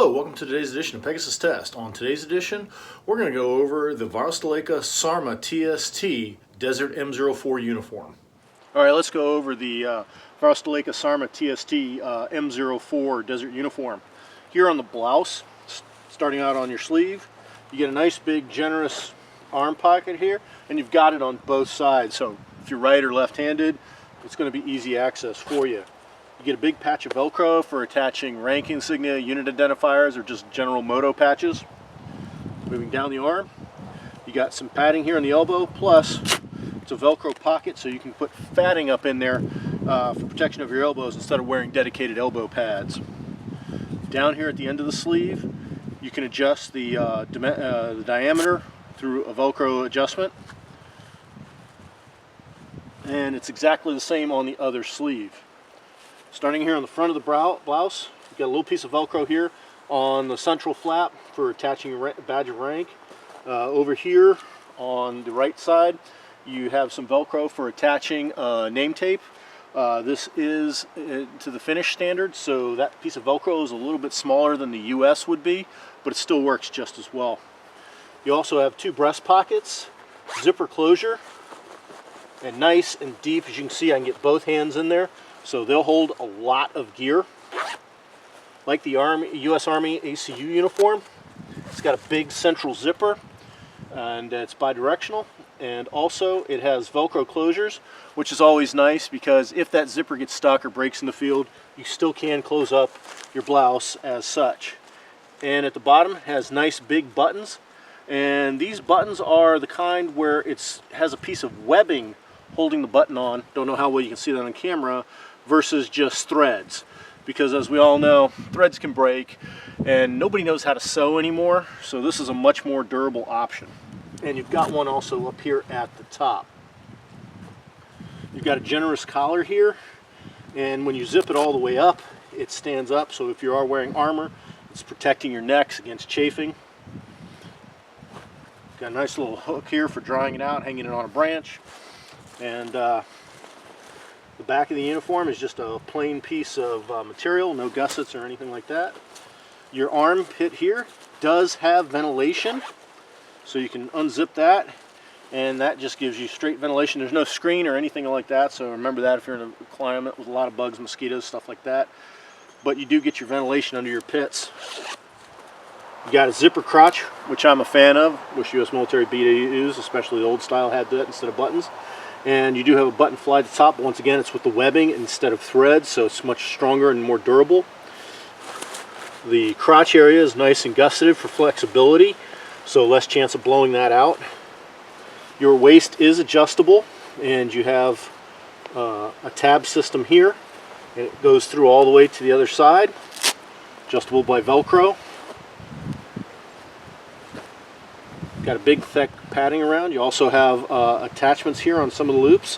Hello, welcome to today's edition of Pegasus Test. On today's edition, we're going to go over the Varusteleka Sarma TST Desert M04 uniform. All right, let's go over the Varusteleka Sarma TST M04 Desert Uniform. Here on the blouse, starting out on your sleeve, you get a nice big generous arm pocket here, and you've got it on both sides, so if you're right or left-handed, it's going to be easy access for you. You get a big patch of Velcro for attaching rank insignia, unit identifiers, or just general moto patches. Moving down the arm, you got some padding here on the elbow, plus it's a Velcro pocket so you can put fatting up in there for protection of your elbows instead of wearing dedicated elbow pads. Down here at the end of the sleeve, you can adjust the diameter through a Velcro adjustment. And it's exactly the same on the other sleeve. Starting here on the front of the blouse, you've got a little piece of Velcro here on the central flap for attaching your badge of rank. Over here on the right side, you have some Velcro for attaching name tape. This is to the Finnish standard, so that piece of Velcro is a little bit smaller than the US would be, but it still works just as well. You also have two breast pockets, zipper closure, and nice and deep. As you can see, I can get both hands in there. So they'll hold a lot of gear. Like the U.S. Army ACU uniform, it's got a big central zipper, and it's bidirectional. And also it has Velcro closures, which is always nice because if that zipper gets stuck or breaks in the field, you still can close up your blouse as such. And at the bottom it has nice big buttons. And these buttons are the kind where it has a piece of webbing holding the button on. Don't know how well you can see that on camera, versus just threads, because as we all know, threads can break and nobody knows how to sew anymore, so this is a much more durable option. And you've got one also up here at the top. You've got a generous collar here, and when you zip it all the way up, it stands up, so if you are wearing armor, it's protecting your necks against chafing. Got a nice little hook here for drying it out, hanging it on a branch. And the back of the uniform is just a plain piece of material, no gussets or anything like that. Your armpit here does have ventilation, so you can unzip that, and that just gives you straight ventilation. There's no screen or anything like that, so remember that if you're in a climate with a lot of bugs, mosquitoes, stuff like that. But you do get your ventilation under your pits. You got a zipper crotch, which I'm a fan of. Wish US military BDUs, especially the old style, had that instead of buttons. And you do have a button fly at the top, but once again it's with the webbing instead of threads, so it's much stronger and more durable. The crotch area is nice and gusseted for flexibility, so less chance of blowing that out. Your waist is adjustable, and you have a tab system here, and it goes through all the way to the other side, adjustable by Velcro. Got a big thick padding around. You also have attachments here on some of the loops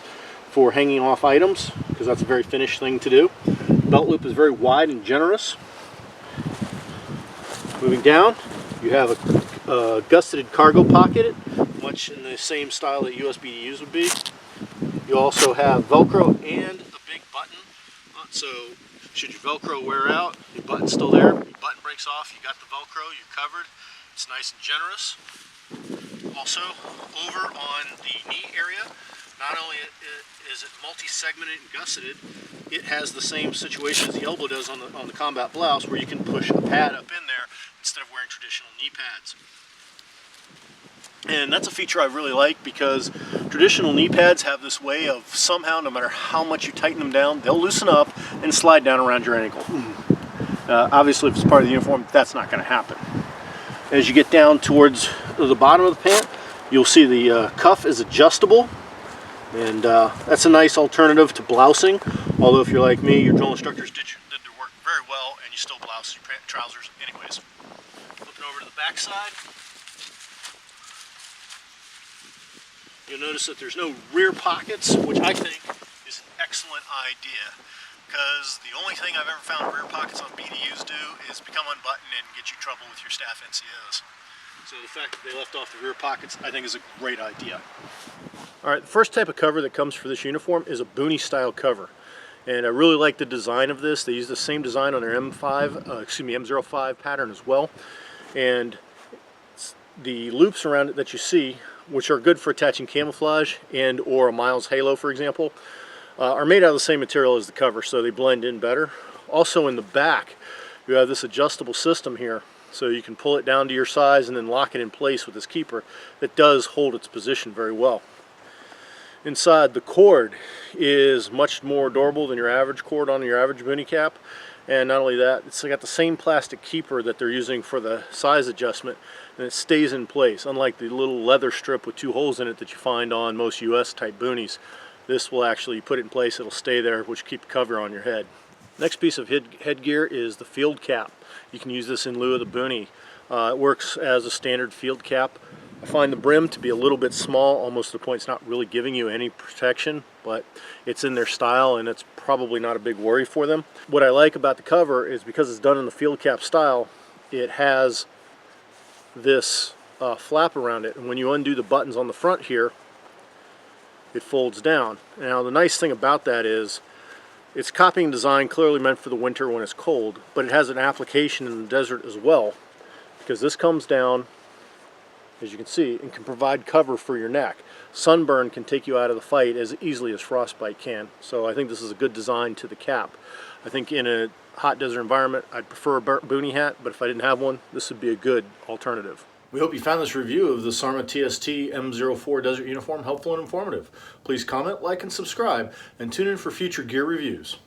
for hanging off items, because that's a very Finnish thing to do. Belt loop is very wide and generous. Moving down, you have a gusseted cargo pocket, much in the same style that US BDUs would be. You also have Velcro and a big button, so should your Velcro wear out, your button's still there. Your button breaks off, you got the Velcro, you're covered. It's nice and generous. Also, over on the knee area, not only is it multi-segmented and gusseted, it has the same situation as the elbow does on the combat blouse, where you can push a pad up in there instead of wearing traditional knee pads. And that's a feature I really like, because traditional knee pads have this way of somehow, no matter how much you tighten them down, they'll loosen up and slide down around your ankle. Obviously, if it's part of the uniform, that's not going to happen. As you get down towards the bottom of the pant, you'll see the cuff is adjustable, and that's a nice alternative to blousing. Although if you're like me, your drill instructors did their work very well, and you still blouse your trousers anyways. Flipping over to the back side, you'll notice that there's no rear pockets, which I think is an excellent idea, because the only thing I've ever found rear pockets on BDUs do is become unbuttoned and get you trouble with your staff NCOs. So the fact that they left off the rear pockets, I think, is a great idea. All right, the first type of cover that comes for this uniform is a boonie style cover. And I really like the design of this. They use the same design on their M05 pattern as well. And the loops around it that you see, which are good for attaching camouflage and or a Miles halo, for example, are made out of the same material as the cover, so they blend in better. Also in the back, you have this adjustable system here, so you can pull it down to your size and then lock it in place with this keeper that does hold its position very well. Inside, the cord is much more durable than your average cord on your average boonie cap. And not only that, it's got the same plastic keeper that they're using for the size adjustment, and it stays in place. Unlike the little leather strip with 2 holes in it that you find on most US type boonies, this will actually put it in place, it'll stay there, which keep the cover on your head. Next piece of headgear is the field cap. You can use this in lieu of the boonie. It works as a standard field cap. I find the brim to be a little bit small, almost to the point it's not really giving you any protection, but it's in their style and it's probably not a big worry for them. What I like about the cover is because it's done in the field cap style, it has this flap around it, and when you undo the buttons on the front here, it folds down. Now the nice thing about that is it's copying design clearly meant for the winter when it's cold, but it has an application in the desert as well, because this comes down, as you can see, and can provide cover for your neck. Sunburn can take you out of the fight as easily as frostbite can. So I think this is a good design to the cap. I think in a hot desert environment, I'd prefer a boonie hat, but if I didn't have one, this would be a good alternative. We hope you found this review of the Sarma TST M04 Desert Uniform helpful and informative. Please comment, like, and subscribe, and tune in for future gear reviews.